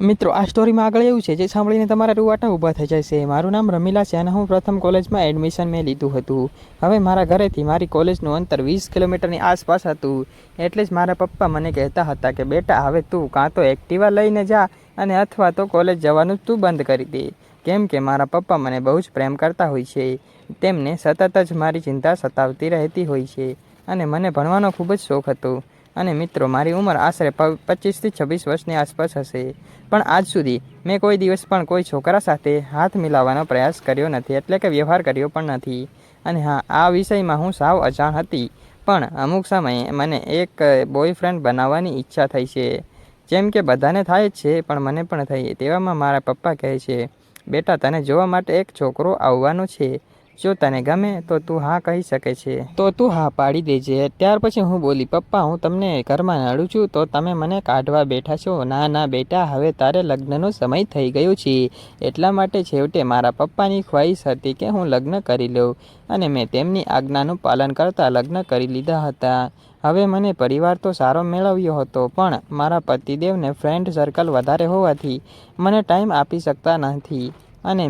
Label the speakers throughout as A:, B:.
A: મિત્રો આ સ્ટોરીમાં આગળ એવું છે જે સાંભળીને તમારા રૂવાટા ઊભા થઈ જશે। મારું નામ રમીલા છે અને હું પ્રથમ કોલેજમાં એડમિશન મેં લીધું હતું। હવે મારા ઘરેથી મારી કોલેજનું અંતર 20 કિલોમીટરની આસપાસ હતું। એટલે જ મારા પપ્પા મને કહેતા હતા કે બેટા હવે તું કાં તો એક્ટિવા લઈને જા અને અથવા તો કોલેજ જવાનું તું બંધ કરી દે, કેમ કે મારા પપ્પા મને બહુ જ પ્રેમ કરતા હોય છે। તેમને સતત જ મારી ચિંતા સતાવતી રહેતી હોય છે અને મને ભણવાનો ખૂબ જ શોખ હતો। અને મિત્રો મારી ઉંમર આશરે 25 થી 26 વર્ષની આસપાસ હશે, પણ આજ સુધી મેં કોઈ દિવસ પણ કોઈ છોકરા સાથે હાથ મિલાવવાનો પ્રયાસ કર્યો નથી, એટલે કે વ્યવહાર કર્યો પણ નથી। અને હા, આ વિષયમાં હું સાવ અજાણ હતી, પણ અમુક સમયે મને એક બોયફ્રેન્ડ બનાવવાની ઈચ્છા થઈ છે, જેમ કે બધાને થાય જ છે પણ મને પણ થઈ। તેવામાં મારા પપ્પા કહે છે, બેટા તને જોવા માટે એક છોકરો આવવાનો છે, જો તને ગમે તો તું હા કહી શકે છે, તો તું હા પાડી દેજે। ત્યાર પછી હું બોલી, પપ્પા હું તમને ઘરમાં નડું છું તો તમે મને કાઢવા બેઠા છો? ના ના બેટા, હવે તારે લગ્નનો સમય થઈ ગયો છે, એટલા માટે છેવટે મારા પપ્પાની ખ્વાહિશ હતી કે હું લગ્ન કરી લઉં, અને મેં તેમની આજ્ઞાનું પાલન કરતાં લગ્ન કરી લીધા હતા। હવે મને પરિવાર તો સારો મેળવ્યો હતો, પણ મારા પતિદેવને ફ્રેન્ડ સર્કલ વધારે હોવાથી મને ટાઈમ આપી શકતા નથી, અને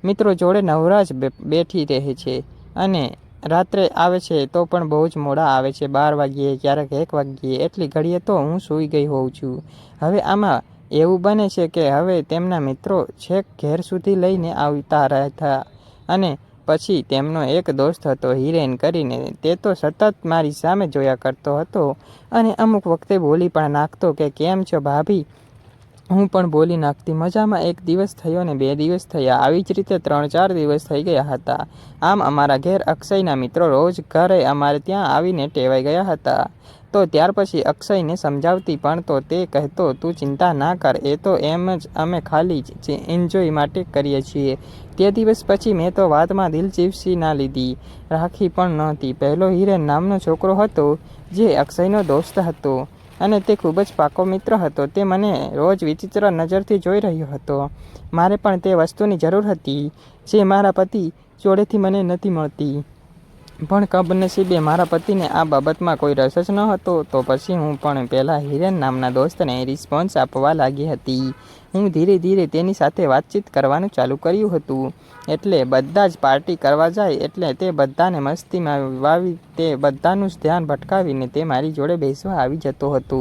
A: મિત્રો જોડે નવરા જ બેઠી રહે છે, અને રાત્રે આવે છે તો પણ બહુ જ મોડા આવે છે, 12 વાગ્યે, ક્યારેક 1 વાગ્યે, એટલી ઘડીએ તો હું સૂઈ ગઈ હોઉં છું। હવે આમાં એવું બને છે કે હવે તેમના મિત્રો છેક ઘેર સુધી લઈને આવતા રહેતા, અને પછી તેમનો એક દોસ્ત હતો હિરેન કરીને, તે તો સતત મારી સામે જોયા કરતો હતો અને અમુક વખતે બોલી પણ નાખતો કે કેમ છો ભાભી, હું પણ બોલી નાખતી। મજામાં 1 દિવસ થયો ને 2 દિવસ થયા, આવી જ રીતે 3-4 દિવસ થઈ ગયા હતા। આમ અમારા ઘેર અક્ષયના મિત્રો રોજ ઘરે અમારે ત્યાં આવીને ટેવાઈ ગયા હતા। તો ત્યાર પછી અક્ષયને સમજાવતી પણ તો તે કહેતો તું ચિંતા ના કર, એ તો એમ જ અમે ખાલી જ એન્જોય માટે કરીએ છીએ। તે દિવસ પછી મેં તો વાતમાં દિલચસ્પી ના લીધી, રાખી પણ નહોતી। પહેલો હિરેન નામનો છોકરો હતો જે અક્ષયનો દોસ્ત હતો, અને તે ખૂબ જ પાકો મિત્ર હતો। તે મને રોજ વિચિત્ર નજરથી જોઈ રહ્યો હતો। મારે પણ તે વસ્તુની જરૂર હતી જે મારા પતિ જોડેથી મને નથી મળતી, પણ કમનસીબે મારા પતિને આ બાબતમાં કોઈ રસ જ ન હતો। તો પછી હું પણ પહેલા હિરેન નામના દોસ્તને રિસ્પોન્સ આપવા લાગી હતી। હું ધીરે ધીરે તેની સાથે વાતચીત કરવાનું ચાલુ કર્યું હતું, એટલે બધા જ પાર્ટી કરવા જાય એટલે તે બધાને મસ્તીમાં વાવી તે બધાનું જ ધ્યાન ભટકાવીને તે મારી જોડે બેસવા આવી જતો હતો,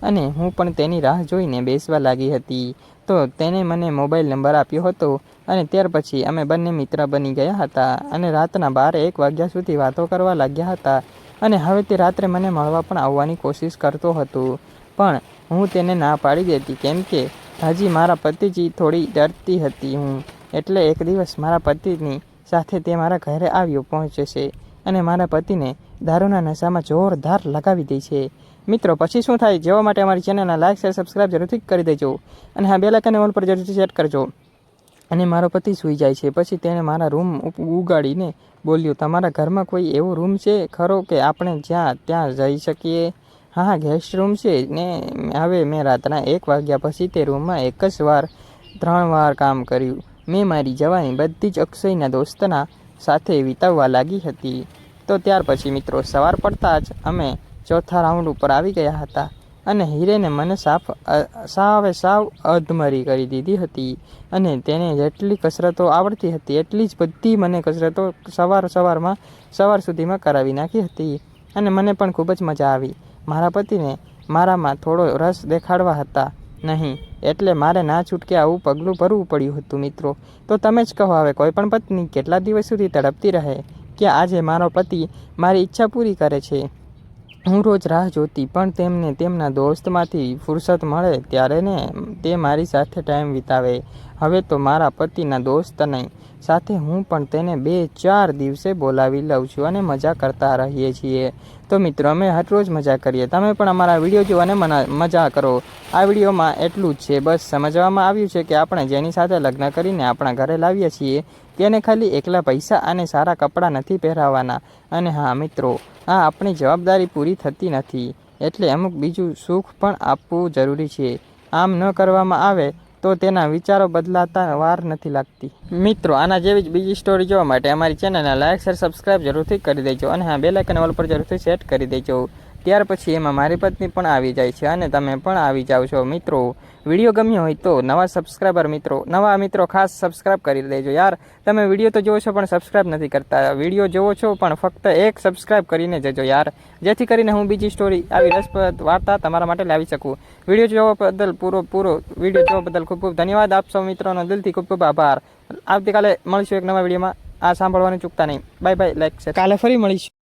A: અને હું પણ તેની રાહ જોઈને બેસવા લાગી હતી। તો તેને મને મોબાઈલ નંબર આપ્યો હતો, અને ત્યાર પછી અમે બંને મિત્ર બની ગયા હતા, અને રાતના 12-1 વાગ્યા સુધી વાતો કરવા લાગ્યા હતા। અને હવે તે રાત્રે મને મળવા પણ આવવાની કોશિશ કરતો હતો, પણ હું તેને ના પાડી દેતી, કેમ કે હજી મારા પતિજી થોડી ડરતી હતી હું। એટલે એક દિવસ મારા પતિની સાથે તે મારા ઘરે આવ્યો પહોંચે છે, અને મારા પતિને દારૂના નશામાં જોરદાર લગાવી દે છે। મિત્રો પછી શું થાય જોવા માટે અમારી ચેનલને લાઈક, શેર, સબસ્ક્રાઈબ જરૂરથી કરી દેજો, અને હા બેલ આઇકન ઓલ પર જરૂરથી સેટ કરજો। અને મારો પતિ સૂઈ જાય છે પછી તેણે મારા રૂમ ઉગાડીને બોલ્યો, તમારા ઘરમાં કોઈ એવો રૂમ છે ખરો કે આપણે જ્યાં ત્યાં જઈ શકીએ? હા, ગેસ્ટ રૂમ છે ને। હવે મેં રાતના 1 વાગ્યા પછી તે રૂમમાં એક જ વાર 3 વાર કામ કર્યું। મેં મારી જવાની બધી જ અક્ષયના દોસ્તના સાથે વિતાવવા લાગી હતી। તો ત્યાર પછી મિત્રો સવાર પડતા જ અમે ચોથા રાઉન્ડ ઉપર આવી ગયા હતા, અને હિરેને મને સાવ અધમરી કરી દીધી હતી, અને તેને જેટલી કસરતો આવડતી હતી એટલી જ બધી મને કસરતો સવાર સુધીમાં કરાવી નાખી હતી, અને મને પણ ખૂબ જ મજા આવી। મારા પતિને મારામાં થોડો રસ દેખાડવા હતા નહીં, એટલે મારે ના છૂટકે આવું પગલું ભરવું પડ્યું હતું। મિત્રો તો તમે જ કહો, હવે કોઈ પણ પત્ની કેટલા દિવસ સુધી તડપતી રહે કે આજે મારો પતિ મારી ઈચ્છા પૂરી કરે છે? હું રોજ રાહ જોતી, પણ તેમને તેમના દોસ્તમાંથી ફુરસત મળે ત્યારે ને તે મારી સાથે ટાઈમ વિતાવે। હવે તો મારા પતિના દોસ્તની સાથે હું પણ તેને 2-4 દિવસે બોલાવી લઉં છું, અને મજા કરતા રહીએ છીએ। તો મિત્રો અમે હર રોજ મજા કરીએ, તમે પણ અમારા વિડીયો જુઓ અને મજા કરો। આ વિડીયોમાં એટલું જ છે, બસ સમજવામાં આવ્યું છે કે આપણે જેની સાથે લગ્ન કરીને આપણા ઘરે લાવીએ છીએ તેને ખાલી એકલા પૈસા અને સારા કપડાં નથી પહેરાવવાના, અને હા મિત્રો, આ આપણી જવાબદારી પૂરી થતી નથી, એટલે અમુક બીજું સુખ પણ આપવું જરૂરી છે। આમ ન કરવામાં આવે તો તેના વિચારો બદલાતા વાર નથી લાગતી। મિત્રો આના જેવી જ બીજી સ્ટોરી જોવા માટે અમારી ચેનલને લાઈક, શેર, સબસ્ક્રાઈબ જરૂરથી કરી દેજો, અને હા બેલ આઇકન ઓલ પર જરૂરથી સેટ કરી દેજો। ત્યાર પછી એમાં મારી પત્ની પણ આવી જાય છે અને તમે પણ આવી જાઓ છો મિત્રો. વિડીયો ગમ્યો હોય તો નવા મિત્રો ખાસ સબસ્ક્રાઈબ કરી દેજો યાર. તમે વિડીયો તો જોવો છો પણ સબસ્ક્રાઈબ નથી કરતા. વિડીયો જોવો છો પણ ફક્ત એક સબસ્ક્રાઈબ કરીને જજો યાર, જેથી કરીને હું બીજી સ્ટોરી આવી રસપ્રદ વાર્તા તમારા માટે લાવી શકું. વિડીયો જોવા બદલ પૂરો વિડીયો જોવા બદલ ખૂબ ખૂબ ધન્યવાદ. આપ સૌ મિત્રોનો દિલથી ખૂબ ખૂબ આભાર. આવતીકાલે મળીશું એક નવા વિડીયોમાં. આ સાંભળવાનું ચૂકતા નહીં. Bye bye. લાઈક છે. કાલે ફરી મળીશું.